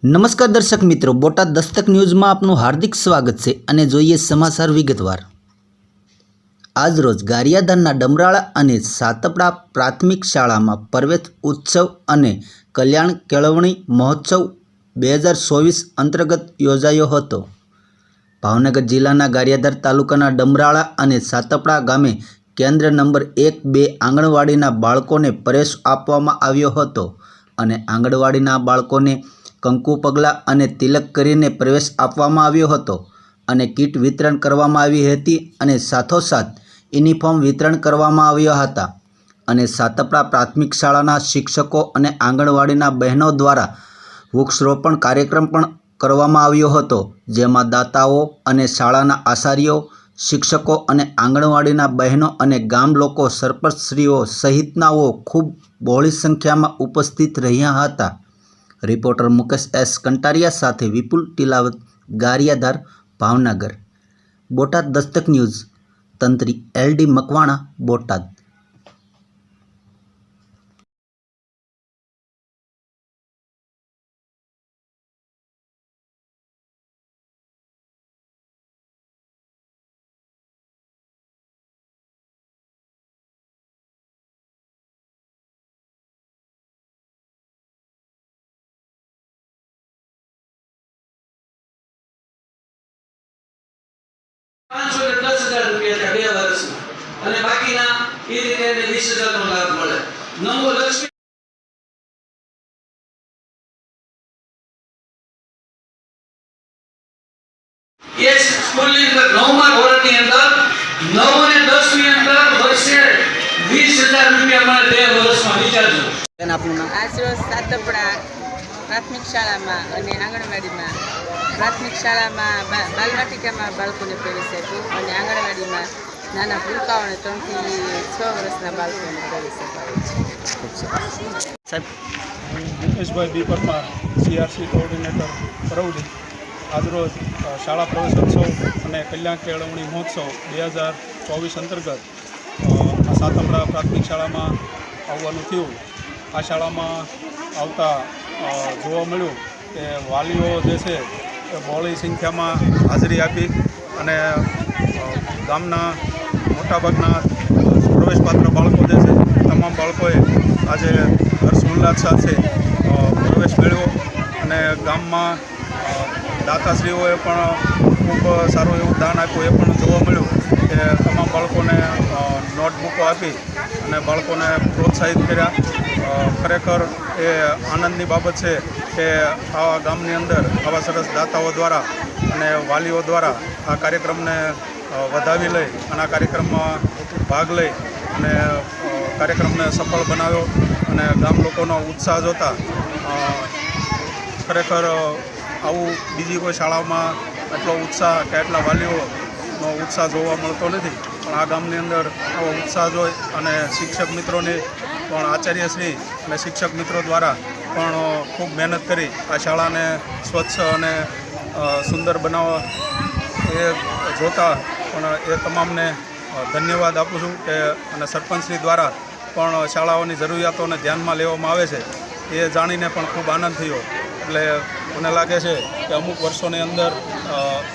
નમસ્કાર દર્શક મિત્રો, બોટાદ દસ્તક ન્યૂઝમાં આપનું હાર્દિક સ્વાગત છે અને જોઈએ સમાચાર વિગતવાર। આજરોજ ગારિયાધારના ડમરાળા અને સાતપડા પ્રાથમિક શાળામાં પ્રવેશ ઉત્સવ અને કલ્યાણ કેળવણી મહોત્સવ 2024 અંતર્ગત યોજાયો હતો। ભાવનગર જિલ્લાના ગારિયાધાર તાલુકાના ડમરાળા અને સાતપડા ગામે કેન્દ્ર નંબર 1-2 આંગણવાડીના બાળકોને પ્રવેશ આપવામાં આવ્યો હતો અને આંગણવાડીના બાળકોને કંકુ પગલા અને તિલક કરીને પ્રવેશ આપવામાં આવ્યો હતો અને કીટ વિતરણ કરવામાં આવી હતી અને સાથોસાથ યુનિફોર્મ વિતરણ કરવામાં આવ્યા હતા અને સાતપડા પ્રાથમિક શાળાના શિક્ષકો અને આંગણવાડીના બહેનો દ્વારા વૃક્ષારોપણ કાર્યક્રમ પણ કરવામાં આવ્યો હતો, જેમાં દાતાઓ અને શાળાના આચાર્યો, શિક્ષકો અને આંગણવાડીના બહેનો અને ગામ લોકો, સરપંચશ્રીઓ સહિતનાઓ ખૂબ બહોળી સંખ્યામાં ઉપસ્થિત રહ્યા હતા। રિપોર્ટર મુકેશ એસ કંટારિયા સાથે વિપુલ ટીલાવત, ગારિયાધાર, ભાવનગર। બોટાદ દસ્તક ન્યૂઝ, તંત્રી LD મકવાણા, બોટાદ। ₹510,000 બે વર્ષમાં અને બાકીના એ રીતે 20,000 નો લાભ મળે। નમો લક્ષ્મી એ સ્કૂલની અંદર 9મા ધોરણની અંદર 9 અને 10 ની અંદર વર્ષે ₹20,000 મળે બે વર્ષમાં। વિચારજો। આજરોજ સાતપડા પ્રાથમિક શાળામાં અને આંગણવાડીમાં પ્રાથમિક શાળામાં બાલવાટિકામાં બાળકોને પ્રવેશ આપ્યો અને આંગણવાડીમાં નાના ભૂલકાઓને 3 થી 6 વર્ષના બાળકોને પ્રવેશ અપાયો છે। મુકેશભાઈ બી પરમાર, CRC કોઓર્ડિનેટર, પરવડી। આજરોજ શાળા પ્રવેશોત્સવ અને કલ્યાણ કેળવણી મહોત્સવ 2024 અંતર્ગત સાતપડા પ્રાથમિક શાળામાં આવવાનું થયું। આ શાળામાં આવતા જોવા મળ્યું કે વાલીઓ જે છે એ બહોળી સંખ્યામાં હાજરી આપી અને ગામના મોટાભાગના પ્રવેશપાત્ર બાળકો જે છે તમામ બાળકોએ આજે હર્ષોલ્લાસ સાથે પ્રવેશ મેળવ્યો અને ગામમાં દાતાશ્રીઓએ પણ ખૂબ સારું એવું દાન આપ્યું। એ પણ જોવા મળ્યું કે તમામ બાળકોને નોટબુકો આપી અને બાળકોને પ્રોત્સાહિત કર્યા। ખરેખર એ આનંદની બાબત છે કે આવા ગામની અંદર આવા સરસ દાતાઓ દ્વારા અને વાલીઓ દ્વારા આ કાર્યક્રમને વધાવી લઈ અને આ કાર્યક્રમમાં ભાગ લઈ અને કાર્યક્રમને સફળ બનાવ્યો અને ગામ લોકોનો ઉત્સાહ જોતા ખરેખર આવું બીજી કોઈ શાળામાં એટલો ઉત્સાહ કે એટલા વાલીઓનો ઉત્સાહ જોવા મળતો નથી, પણ આ ગામની અંદર આવો ઉત્સાહ જોઈ અને શિક્ષક મિત્રોની પણ આચાર્યશ્રી અને શિક્ષક મિત્રો દ્વારા પણ ખૂબ મહેનત કરી આ શાળાને સ્વચ્છ અને સુંદર બનાવવા એ જોતા પણ એ તમામને ધન્યવાદ આપું છું કે અને સરપંચશ્રી દ્વારા પણ શાળાઓની જરૂરિયાતોને ધ્યાનમાં લેવામાં આવે છે એ જાણીને પણ ખૂબ આનંદ થયો। એટલે મને લાગે છે કે અમુક વર્ષોની અંદર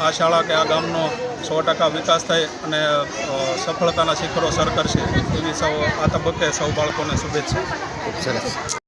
આ શાળા કે આ ગામનો 100% વિકાસ થાય અને સફળતાના શિખરો સર કરશે એવી સૌ આ તબક્કે સૌ બાળકોને શુભેચ્છા। ખૂબ સરસ।